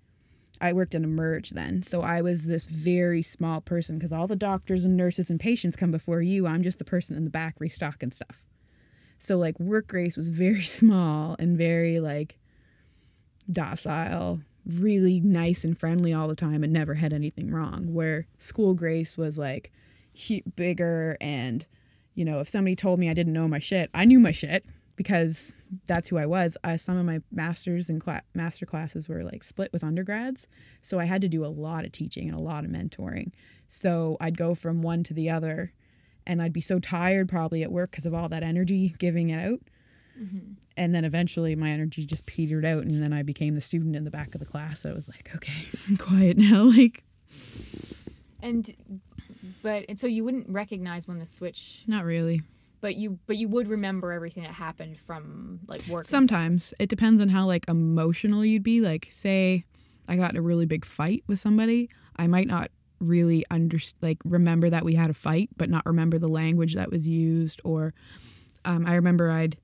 I worked in a merge then. So I was this very small person, because all the doctors and nurses and patients come before you. I'm just the person in the back restocking stuff. So, like, work Grace was very small and very, like, docile, really nice and friendly all the time, and never had anything wrong. Where school Grace was, like, bigger, and, if somebody told me I didn't know my shit, I knew my shit, because that's who I was. Some of my master's and master classes were, like, split with undergrads. So I had to do a lot of teaching and a lot of mentoring. So I'd go from one to the other, and I'd be so tired probably at work because of all that energy giving it out. Mm-hmm. And then eventually my energy just petered out, and then I became the student in the back of the class. I was like, okay, I'm quiet now. Like, and so you wouldn't recognize when the switch... Not really. But you would remember everything that happened from, like, work. Sometimes. It depends on how, like, emotional you'd be. Like, say I got in a really big fight with somebody, I might not really remember that we had a fight, but not remember the language that was used. Or I remember I'd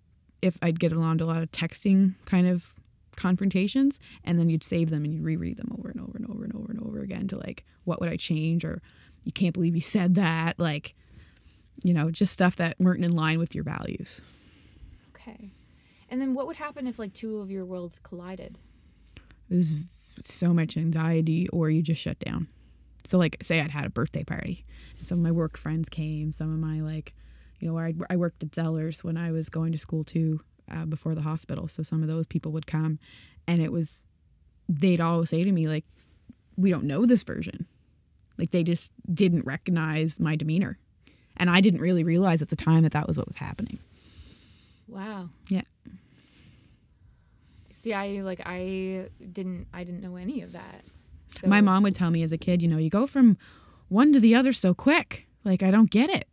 get along to a lot of texting kind of confrontations, and then you'd save them and you'd reread them over and over and over and over and over again to, like, what would I change? Or, you can't believe you said that. Like, just stuff that weren't in line with your values. Okay. And then what would happen if like two of your worlds collided? There's so much anxiety, or you just shut down. So like, say I'd had a birthday party and some of my work friends came, some of my like, you know, where I worked at Zellers when I was going to school too, before the hospital. So some of those people would come, and they'd always say to me like, we don't know this version. Like they just didn't recognize my demeanor. And I didn't really realize at the time that was what was happening. Wow. Yeah. See, I didn't know any of that. So. My mom would tell me as a kid, you know, you go from one to the other so quick. Like, I don't get it,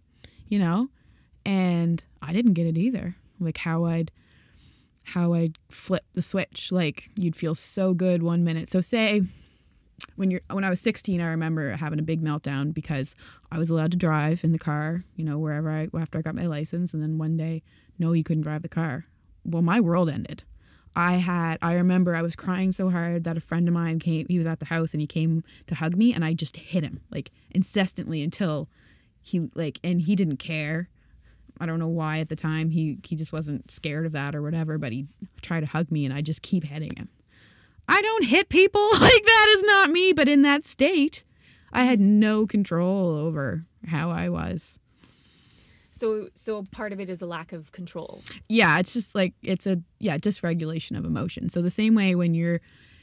you know? And I didn't get it either. Like how I'd flip the switch. Like you'd feel so good one minute. So say when I was 16, I remember having a big meltdown because I was allowed to drive in the car, you know, after I got my license. And then one day, no, you couldn't drive the car. Well, my world ended. I remember I was crying so hard that a friend of mine came, he was at the house and he came to hug me, and I just hit him like incessantly until and he didn't care. I don't know why at the time. He just wasn't scared of that or whatever, but he tried to hug me and I just keep hitting him. I don't hit people. Like that is not me. But in that state, I had no control over how I was. So part of it is a lack of control. Yeah, it's just like dysregulation of emotion. So the same way when you're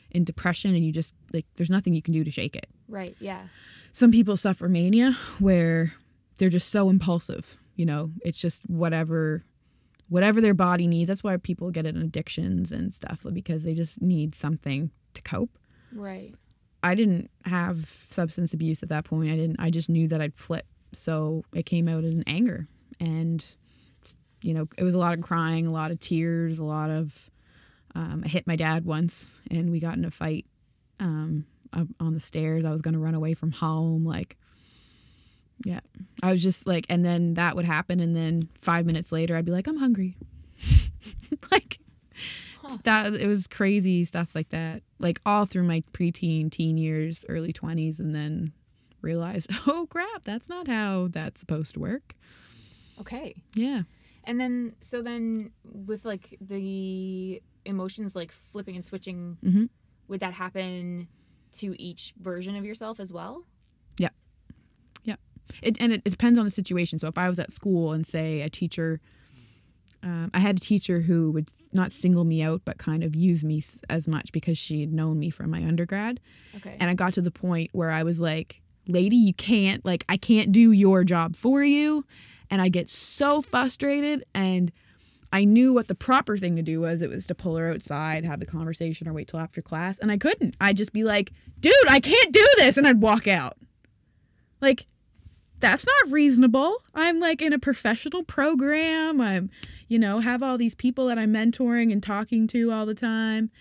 in depression and you just like there's nothing you can do to shake it. Right, yeah. Some people suffer mania where they're just so impulsive, you know. It's just whatever their body needs. That's why people get in addictions and stuff, because they just need something to cope. Right. I didn't have substance abuse at that point. I just knew that I'd flip. So it came out in anger. And, you know, it was a lot of crying, a lot of tears, a lot of, I hit my dad once and we got in a fight up on the stairs. I was going to run away from home. Like, yeah, I was just like, and then that would happen. And then 5 minutes later, I'd be like, I'm hungry. Like that, it was crazy stuff like that. Like all through my preteen, teen years, early 20s, and then realized, oh crap, that's not how that's supposed to work. Okay. Yeah. And then, so then with like the emotions like flipping and switching, mm-hmm. would that happen to each version of yourself as well? Yeah. Yeah. It depends on the situation. So if I was at school and say a teacher, I had a teacher who would not single me out, but kind of use me as much because she had known me from my undergrad. Okay. And I got to the point where I was like, lady, you can't, like, I can't do your job for you. And I get so frustrated, and I knew what the proper thing to do was. It was to pull her outside, have the conversation, or wait till after class. And I couldn't. I'd just be like, dude, I can't do this. And I'd walk out. Like, that's not reasonable. I'm like in a professional program. I'm, you know, have all these people that I'm mentoring and talking to all the time.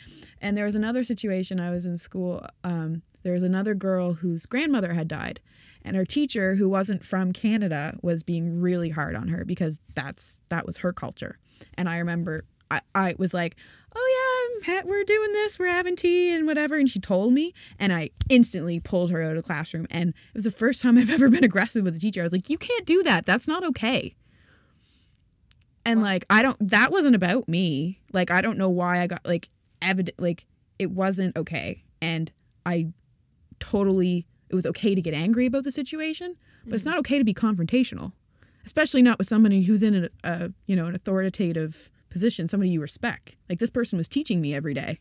And there was another situation. I was in school. There was another girl whose grandmother had died. And her teacher, who wasn't from Canada, was being really hard on her because that was her culture. And I remember I was like, oh yeah, we're doing this, we're having tea and whatever. And she told me, and I instantly pulled her out of the classroom. And it was the first time I've ever been aggressive with a teacher. I was like, you can't do that. That's not okay. And like, that wasn't about me. Like, I don't know why I got like evident, like it wasn't okay. And it was okay to get angry about the situation, but it's not okay to be confrontational, especially not with somebody who's in an authoritative position, somebody you respect. Like this person was teaching me every day.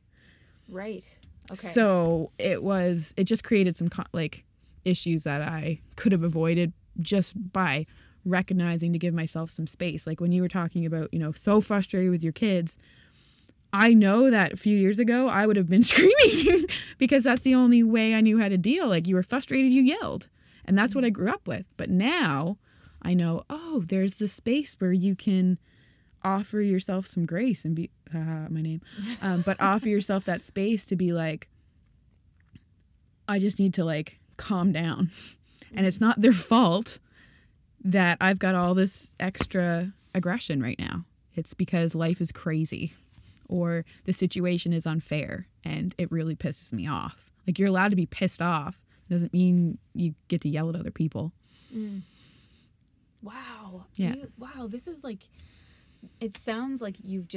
Right. Okay. So it just created some issues that I could have avoided just by recognizing to give myself some space. Like when you were talking about, you know, so frustrated with your kids, I know that a few years ago I would have been screaming because that's the only way I knew how to deal. Like you were frustrated, you yelled. And that's what I grew up with. But now I know, oh, there's this space where you can offer yourself some grace and be, my name, but offer yourself that space to be like, I just need to like calm down. And it's not their fault that I've got all this extra aggression right now. It's because life is crazy. Or the situation is unfair and it really pisses me off. Like you're allowed to be pissed off. It doesn't mean you get to yell at other people. Wow. Yeah. Wow. This is like it sounds like you've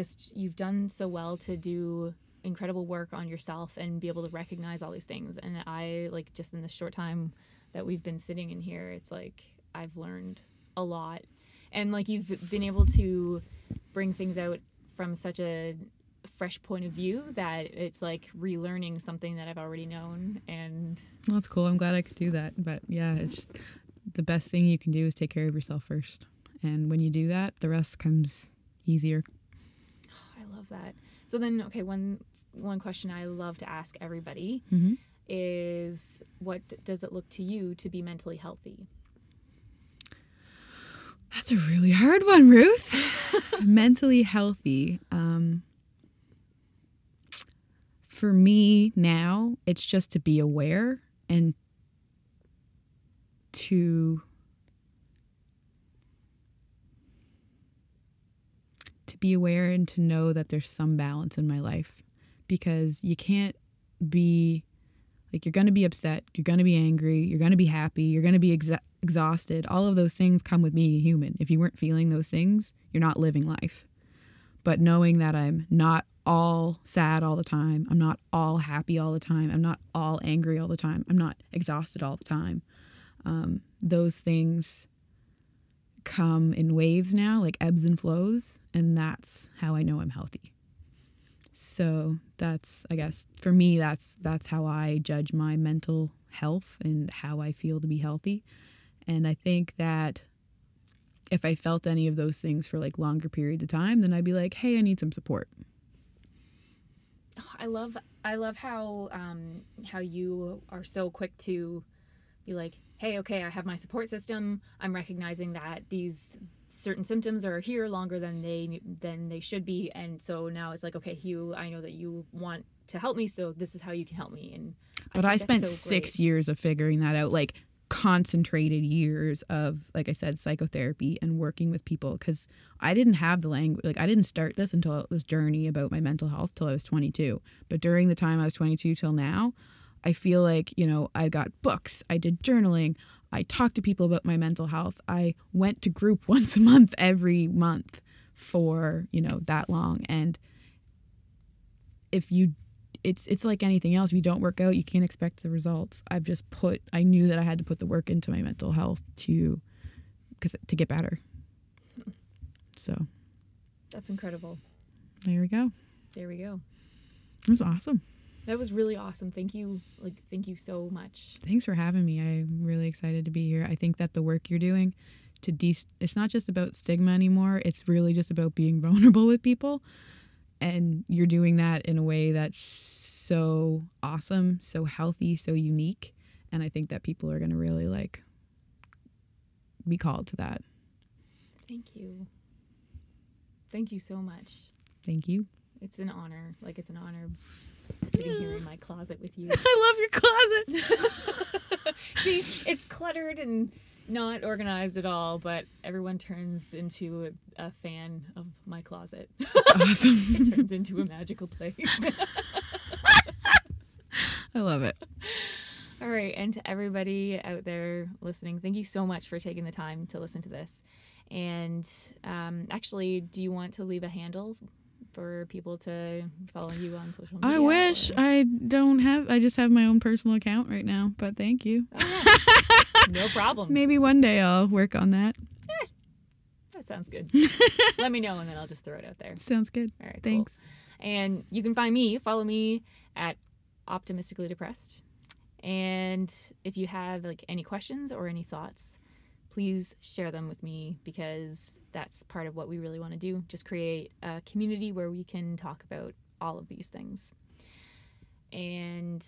done so well to do incredible work on yourself and be able to recognize all these things. And I, like, just in the short time that we've been sitting in here, it's like I've learned a lot. And like you've been able to bring things out from such a fresh point of view that it's like relearning something that I've already known. And well, that's cool. I'm glad I could do that. But yeah, it's just, the best thing you can do is take care of yourself first. And when you do that, the rest comes easier. I love that. So then, okay, one question I love to ask everybody is, what does it look to you to be mentally healthy? That's a really hard one, Ruth. Mentally healthy. For me now, it's just to be aware and to be aware and to know that there's some balance in my life, because you can't be like, you're going to be upset, you're going to be angry, you're going to be happy, you're going to be exhausted. All of those things come with being a human. If you weren't feeling those things, you're not living life. But knowing that I'm not all sad all the time, I'm not all happy all the time, I'm not all angry all the time, I'm not exhausted all the time. Those things come in waves now, like ebbs and flows, and that's how I know I'm healthy. So that's, I guess, for me, that's how I judge my mental health and how I feel to be healthy. And I think that if I felt any of those things for like longer periods of time, then I'd be like, hey, I need some support. Oh, I love how you are so quick to be like, hey, okay, I have my support system. I'm recognizing that these certain symptoms are here longer than they should be, and so now it's like, okay, Hugh, I know that you want to help me, so this is how you can help me. And but I spent 6 years of figuring that out, like concentrated years of, like I said, psychotherapy and working with people, because I didn't have the language. Like, I didn't start this journey about my mental health till I was 22. But during the time I was 22 till now, I feel like, I got books, I did journaling, I talked to people about my mental health. I went to group once a month, every month for, that long. And it's like anything else. If you don't work out, you can't expect the results. I knew that I had to put the work into my mental health to get better. So. That's incredible. There we go. It was awesome. That was really awesome. Thank you. Thank you so much. Thanks for having me. I'm really excited to be here. I think that the work you're doing it's not just about stigma anymore. It's really just about being vulnerable with people. And you're doing that in a way that's so awesome, so healthy, so unique. And I think that people are going to really be called to that. Thank you. Thank you so much. Thank you. It's an honor. It's an honor sitting here in my closet with you. I love your closet. See, it's cluttered and not organized at all, but everyone turns into a fan of my closet. That's awesome. It turns into a magical place. I love it. All right, and to everybody out there listening, thank you so much for taking the time to listen to this. And actually, do you want to leave a handle for people to follow you on social media? I wish. I just have my own personal account right now, but thank you. Oh, yeah. No problem. Maybe one day I'll work on that. That sounds good. Let me know, and then I'll just throw it out there. Sounds good. All right, thanks. Cool. And you can follow me at Optimistically Depressed. And if you have any questions or any thoughts, please share them with me, because that's part of what we really want to do. Just create a community where we can talk about all of these things. And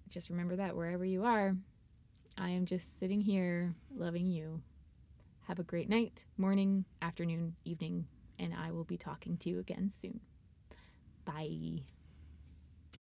just remember that wherever you are, I am just sitting here loving you. Have a great night, morning, afternoon, evening, and I will be talking to you again soon. Bye.